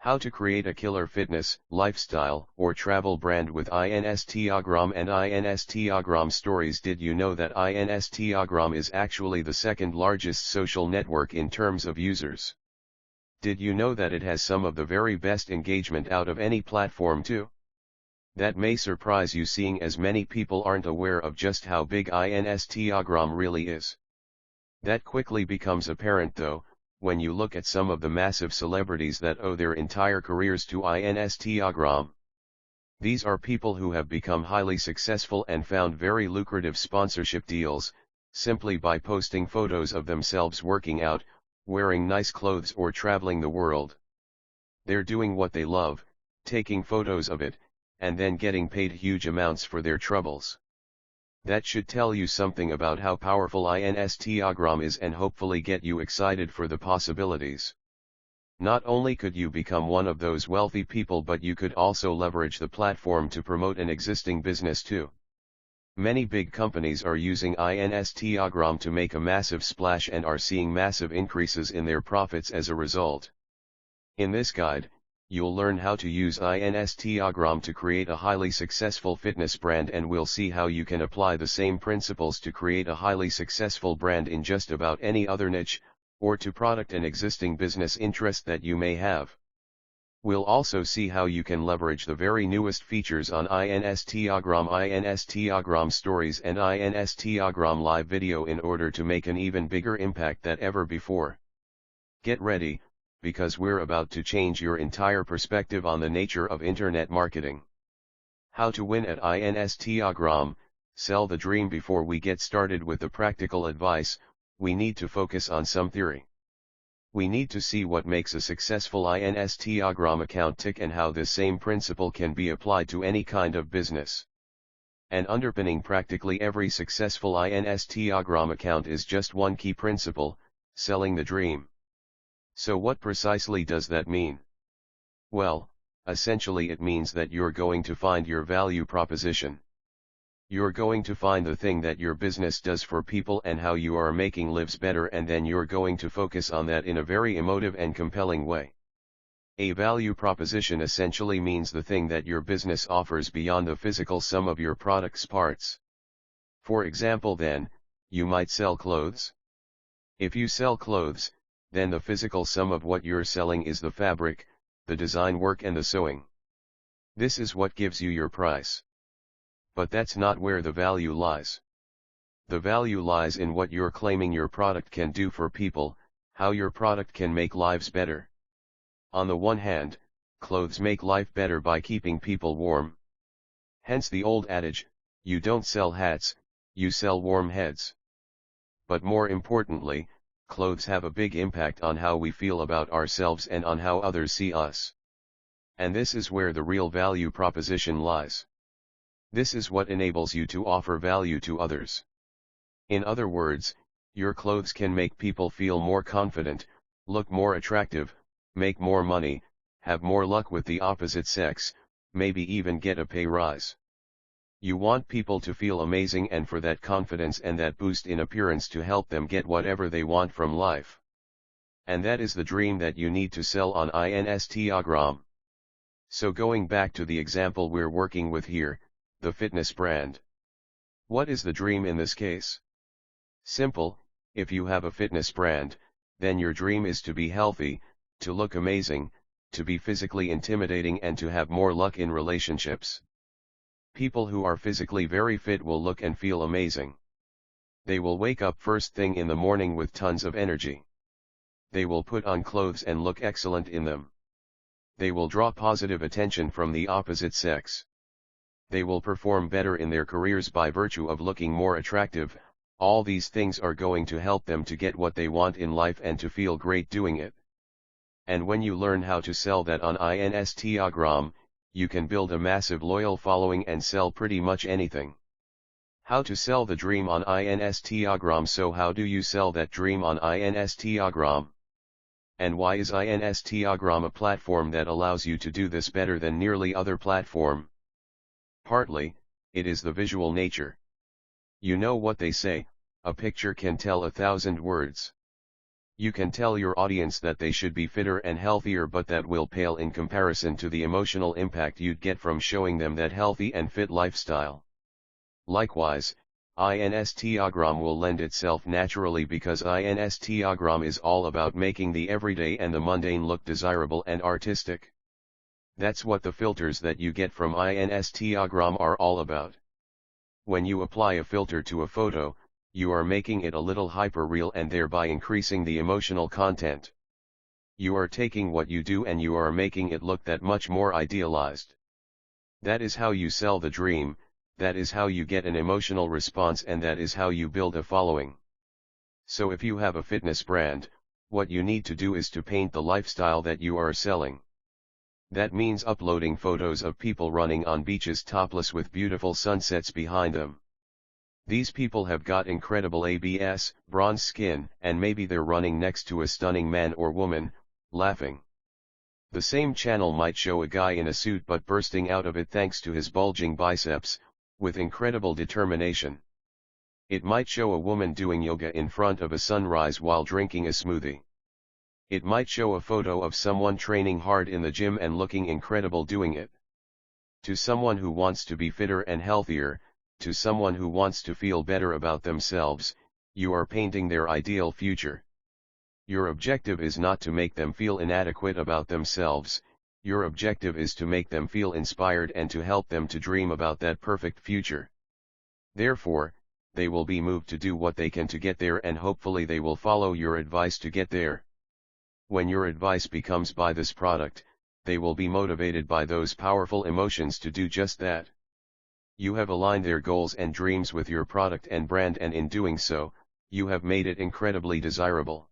How to create a killer fitness, lifestyle, or travel brand with Instagram and Instagram stories. Did you know that Instagram is actually the second largest social network in terms of users? Did you know that it has some of the very best engagement out of any platform too? That may surprise you, seeing as many people aren't aware of just how big Instagram really is. That quickly becomes apparent though, when you look at some of the massive celebrities that owe their entire careers to Instagram. These are people who have become highly successful and found very lucrative sponsorship deals, simply by posting photos of themselves working out, wearing nice clothes or traveling the world. They're doing what they love, taking photos of it, and then getting paid huge amounts for their troubles. That should tell you something about how powerful Instagram is and hopefully get you excited for the possibilities. Not only could you become one of those wealthy people, but you could also leverage the platform to promote an existing business too. Many big companies are using Instagram to make a massive splash and are seeing massive increases in their profits as a result. In this guide, you'll learn how to use Instagram to create a highly successful fitness brand, and we'll see how you can apply the same principles to create a highly successful brand in just about any other niche, or to product an existing business interest that you may have. We'll also see how you can leverage the very newest features on Instagram stories and Instagram live video in order to make an even bigger impact than ever before. Get ready, because we're about to change your entire perspective on the nature of internet marketing. How to win at Instagram, sell the dream. Before we get started with the practical advice, we need to focus on some theory. We need to see what makes a successful Instagram account tick and how this same principle can be applied to any kind of business. And underpinning practically every successful Instagram account is just one key principle: selling the dream. So what precisely does that mean? Well, essentially it means that you're going to find your value proposition. You're going to find the thing that your business does for people and how you are making lives better, and then you're going to focus on that in a very emotive and compelling way. A value proposition essentially means the thing that your business offers beyond the physical sum of your product's parts. For example then, you might sell clothes. If you sell clothes, then the physical sum of what you're selling is the fabric, the design work and the sewing. This is what gives you your price. But that's not where the value lies. The value lies in what you're claiming your product can do for people, how your product can make lives better. On the one hand, clothes make life better by keeping people warm. Hence the old adage, you don't sell hats, you sell warm heads. But more importantly, clothes have a big impact on how we feel about ourselves and on how others see us. And this is where the real value proposition lies. This is what enables you to offer value to others. In other words, your clothes can make people feel more confident, look more attractive, make more money, have more luck with the opposite sex, maybe even get a pay rise. You want people to feel amazing, and for that confidence and that boost in appearance to help them get whatever they want from life. And that is the dream that you need to sell on Instagram. So going back to the example we're working with here, the fitness brand. What is the dream in this case? Simple: if you have a fitness brand, then your dream is to be healthy, to look amazing, to be physically intimidating, and to have more luck in relationships. People who are physically very fit will look and feel amazing. They will wake up first thing in the morning with tons of energy. They will put on clothes and look excellent in them. They will draw positive attention from the opposite sex. They will perform better in their careers by virtue of looking more attractive. All these things are going to help them to get what they want in life and to feel great doing it. And when you learn how to sell that on Instagram, you can build a massive loyal following and sell pretty much anything. How to sell the dream on Instagram. So how do you sell that dream on Instagram? And why is Instagram a platform that allows you to do this better than nearly other platform? Partly, it is the visual nature. You know what they say, a picture can tell 1,000 words. You can tell your audience that they should be fitter and healthier, but that will pale in comparison to the emotional impact you'd get from showing them that healthy and fit lifestyle. Likewise, Instagram will lend itself naturally because Instagram is all about making the everyday and the mundane look desirable and artistic. That's what the filters that you get from Instagram are all about. When you apply a filter to a photo, you are making it a little hyper-real and thereby increasing the emotional content. You are taking what you do and you are making it look that much more idealized. That is how you sell the dream, that is how you get an emotional response, and that is how you build a following. So if you have a fitness brand, what you need to do is to paint the lifestyle that you are selling. That means uploading photos of people running on beaches topless with beautiful sunsets behind them. These people have got incredible abs, bronze skin, and maybe they're running next to a stunning man or woman, laughing. The same channel might show a guy in a suit but bursting out of it thanks to his bulging biceps, with incredible determination. It might show a woman doing yoga in front of a sunrise while drinking a smoothie. It might show a photo of someone training hard in the gym and looking incredible doing it. To someone who wants to be fitter and healthier, to someone who wants to feel better about themselves, you are painting their ideal future. Your objective is not to make them feel inadequate about themselves, your objective is to make them feel inspired and to help them to dream about that perfect future. Therefore, they will be moved to do what they can to get there, and hopefully they will follow your advice to get there. When your advice becomes buy this product, they will be motivated by those powerful emotions to do just that. You have aligned their goals and dreams with your product and brand, and in doing so, you have made it incredibly desirable.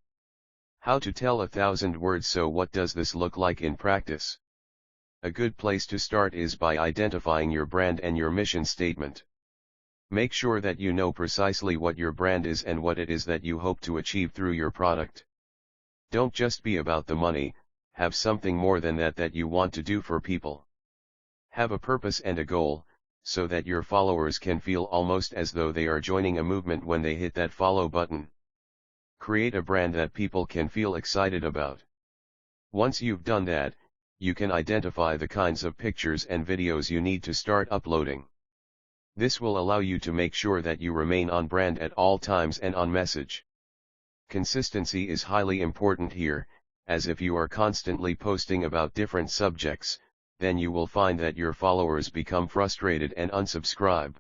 How to tell 1,000 words. So what does this look like in practice? A good place to start is by identifying your brand and your mission statement. Make sure that you know precisely what your brand is and what it is that you hope to achieve through your product. Don't just be about the money, have something more than that you want to do for people. Have a purpose and a goal, so that your followers can feel almost as though they are joining a movement when they hit that follow button. Create a brand that people can feel excited about. Once you've done that, you can identify the kinds of pictures and videos you need to start uploading. This will allow you to make sure that you remain on brand at all times and on message. Consistency is highly important here, as if you are constantly posting about different subjects, then you will find that your followers become frustrated and unsubscribe.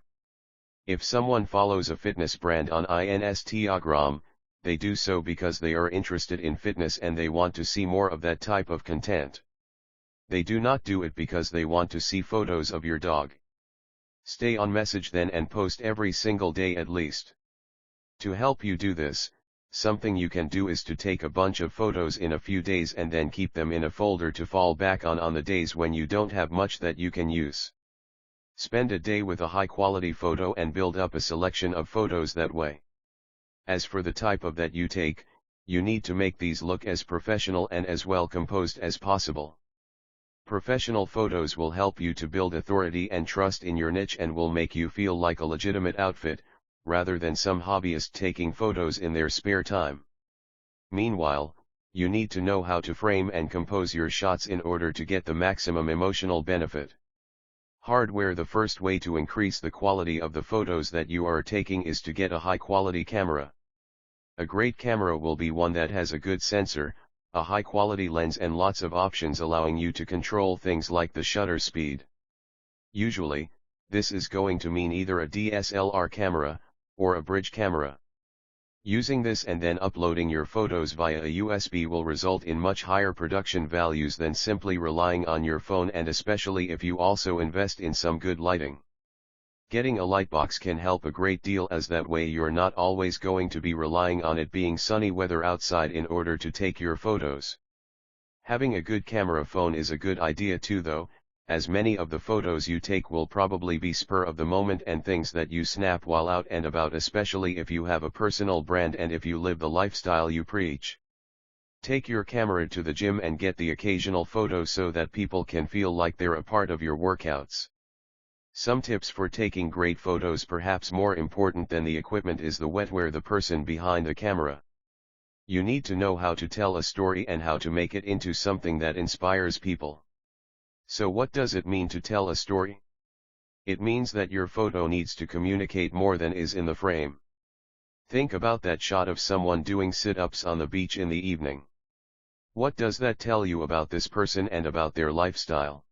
If someone follows a fitness brand on Instagram, they do so because they are interested in fitness and they want to see more of that type of content. They do not do it because they want to see photos of your dog. Stay on message then and post every single day at least. To help you do this, something you can do is to take a bunch of photos in a few days and then keep them in a folder to fall back on the days when you don't have much that you can use. Spend a day with a high quality photo and build up a selection of photos that way. As for the type of that you take, you need to make these look as professional and as well composed as possible. Professional photos will help you to build authority and trust in your niche and will make you feel like a legitimate outfit, rather than some hobbyist taking photos in their spare time. Meanwhile, you need to know how to frame and compose your shots in order to get the maximum emotional benefit. Hardware. The first way to increase the quality of the photos that you are taking is to get a high quality camera. A great camera will be one that has a good sensor, a high quality lens and lots of options allowing you to control things like the shutter speed. Usually, this is going to mean either a DSLR camera, or a bridge camera. Using this and then uploading your photos via a USB will result in much higher production values than simply relying on your phone, and especially if you also invest in some good lighting. Getting a lightbox can help a great deal, as that way you're not always going to be relying on it being sunny weather outside in order to take your photos. Having a good camera phone is a good idea too though, as many of the photos you take will probably be spur of the moment and things that you snap while out and about, especially if you have a personal brand and if you live the lifestyle you preach. Take your camera to the gym and get the occasional photo so that people can feel like they're a part of your workouts. Some tips for taking great photos. Perhaps more important than the equipment is the wetware, the person behind the camera. You need to know how to tell a story and how to make it into something that inspires people. So what does it mean to tell a story? It means that your photo needs to communicate more than is in the frame. Think about that shot of someone doing sit-ups on the beach in the evening. What does that tell you about this person and about their lifestyle?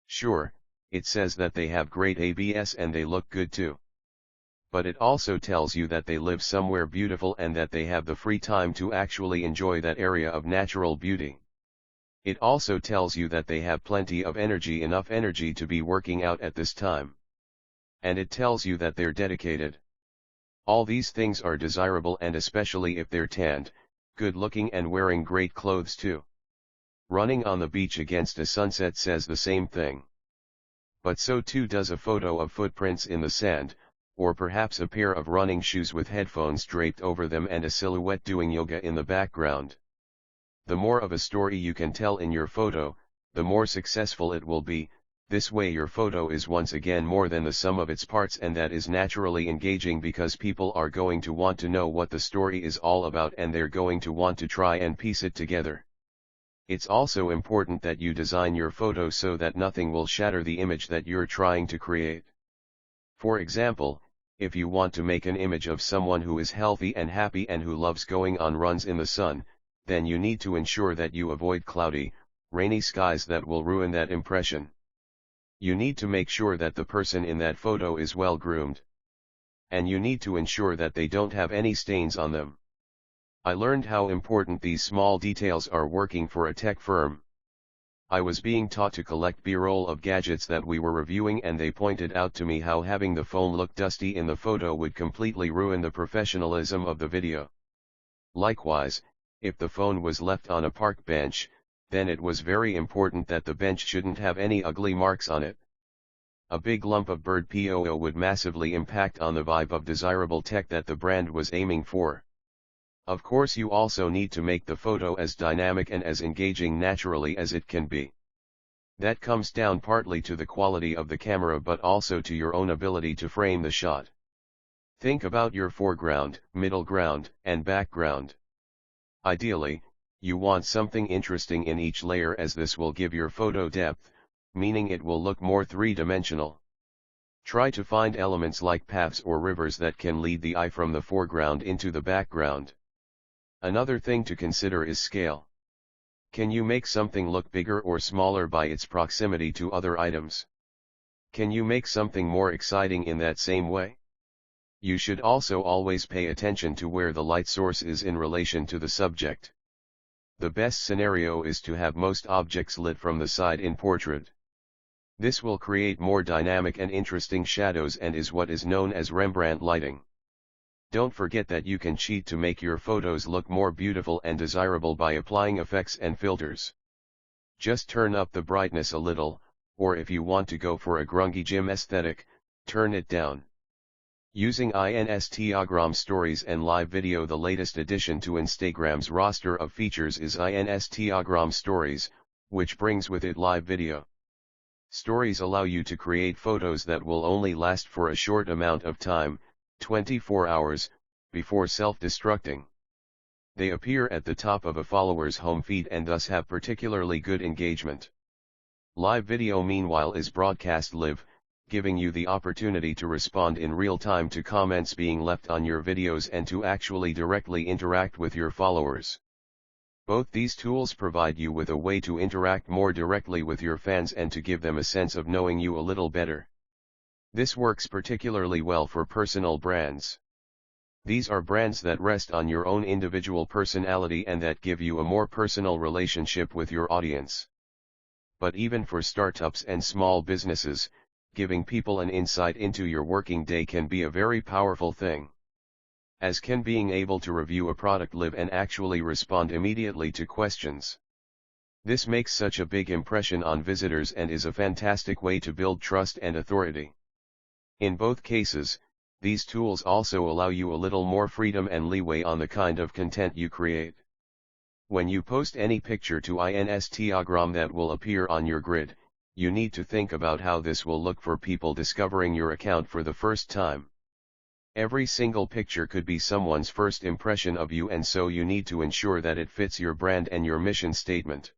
Sure, it says that they have great abs and they look good too. But it also tells you that they live somewhere beautiful and that they have the free time to actually enjoy that area of natural beauty. It also tells you that they have plenty of energy, enough energy to be working out at this time. And it tells you that they're dedicated. All these things are desirable, and especially if they're tanned, good looking and wearing great clothes too. Running on the beach against a sunset says the same thing. But so too does a photo of footprints in the sand, or perhaps a pair of running shoes with headphones draped over them and a silhouette doing yoga in the background. The more of a story you can tell in your photo, the more successful it will be. This way your photo is once again more than the sum of its parts, and that is naturally engaging because people are going to want to know what the story is all about and they're going to want to try and piece it together. It's also important that you design your photo so that nothing will shatter the image that you're trying to create. For example, if you want to make an image of someone who is healthy and happy and who loves going on runs in the sun, then you need to ensure that you avoid cloudy, rainy skies that will ruin that impression. You need to make sure that the person in that photo is well groomed. And you need to ensure that they don't have any stains on them. I learned how important these small details are working for a tech firm. I was being taught to collect B-roll of gadgets that we were reviewing, and they pointed out to me how having the phone look dusty in the photo would completely ruin the professionalism of the video. Likewise, if the phone was left on a park bench, then it was very important that the bench shouldn't have any ugly marks on it. A big lump of bird poo would massively impact on the vibe of desirable tech that the brand was aiming for. Of course, you also need to make the photo as dynamic and as engaging naturally as it can be. That comes down partly to the quality of the camera but also to your own ability to frame the shot. Think about your foreground, middle ground, and background. Ideally, you want something interesting in each layer, as this will give your photo depth, meaning it will look more three-dimensional. Try to find elements like paths or rivers that can lead the eye from the foreground into the background. Another thing to consider is scale. Can you make something look bigger or smaller by its proximity to other items? Can you make something more exciting in that same way? You should also always pay attention to where the light source is in relation to the subject. The best scenario is to have most objects lit from the side in portrait. This will create more dynamic and interesting shadows and is what is known as Rembrandt lighting. Don't forget that you can cheat to make your photos look more beautiful and desirable by applying effects and filters. Just turn up the brightness a little, or if you want to go for a grungy gym aesthetic, turn it down. Using Instagram Stories and live video. The latest addition to Instagram's roster of features is Instagram Stories, which brings with it live video. Stories allow you to create photos that will only last for a short amount of time, 24 hours, before self-destructing. They appear at the top of a follower's home feed and thus have particularly good engagement. Live video, meanwhile, is broadcast live, giving you the opportunity to respond in real time to comments being left on your videos and to actually directly interact with your followers. Both these tools provide you with a way to interact more directly with your fans and to give them a sense of knowing you a little better. This works particularly well for personal brands. These are brands that rest on your own individual personality and that give you a more personal relationship with your audience. But even for startups and small businesses, giving people an insight into your working day can be a very powerful thing. As can being able to review a product live and actually respond immediately to questions. This makes such a big impression on visitors and is a fantastic way to build trust and authority. In both cases, these tools also allow you a little more freedom and leeway on the kind of content you create. When you post any picture to Instagram that will appear on your grid, you need to think about how this will look for people discovering your account for the first time. Every single picture could be someone's first impression of you, and so you need to ensure that it fits your brand and your mission statement.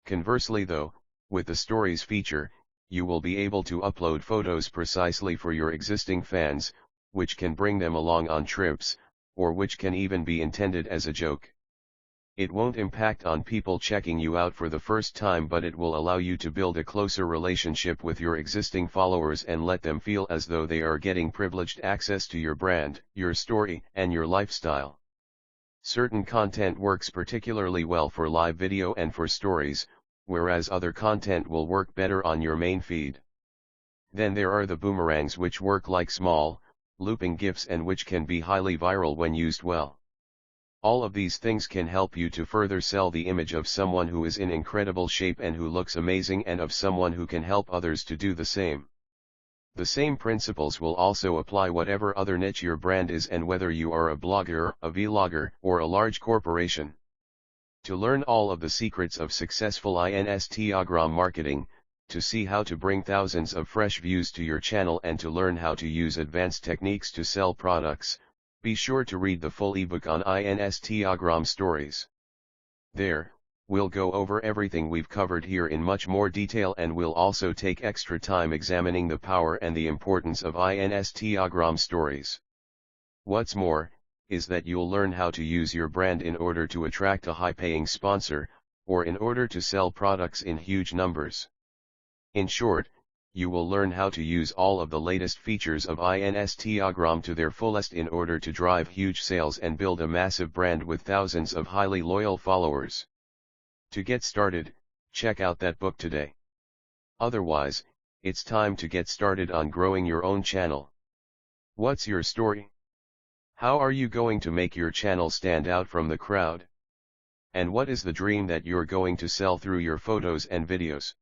Conversely though, with the Stories feature, you will be able to upload photos precisely for your existing fans, which can bring them along on trips, or which can even be intended as a joke. It won't impact on people checking you out for the first time, but it will allow you to build a closer relationship with your existing followers and let them feel as though they are getting privileged access to your brand, your story, and your lifestyle. Certain content works particularly well for live video and for stories, whereas other content will work better on your main feed. Then there are the boomerangs, which work like small, looping GIFs and which can be highly viral when used well. All of these things can help you to further sell the image of someone who is in incredible shape and who looks amazing, and of someone who can help others to do the same. The same principles will also apply whatever other niche your brand is, and whether you are a blogger, a vlogger, or a large corporation. To learn all of the secrets of successful Instagram marketing, to see how to bring thousands of fresh views to your channel, and to learn how to use advanced techniques to sell products, be sure to read the full ebook on Instagram Stories. There, we'll go over everything we've covered here in much more detail, and we'll also take extra time examining the power and the importance of Instagram Stories. What's more, is that you'll learn how to use your brand in order to attract a high-paying sponsor, or in order to sell products in huge numbers. In short, you will learn how to use all of the latest features of Instagram to their fullest in order to drive huge sales and build a massive brand with thousands of highly loyal followers. To get started, check out that book today. Otherwise, it's time to get started on growing your own channel. What's your story? How are you going to make your channel stand out from the crowd? And what is the dream that you're going to sell through your photos and videos?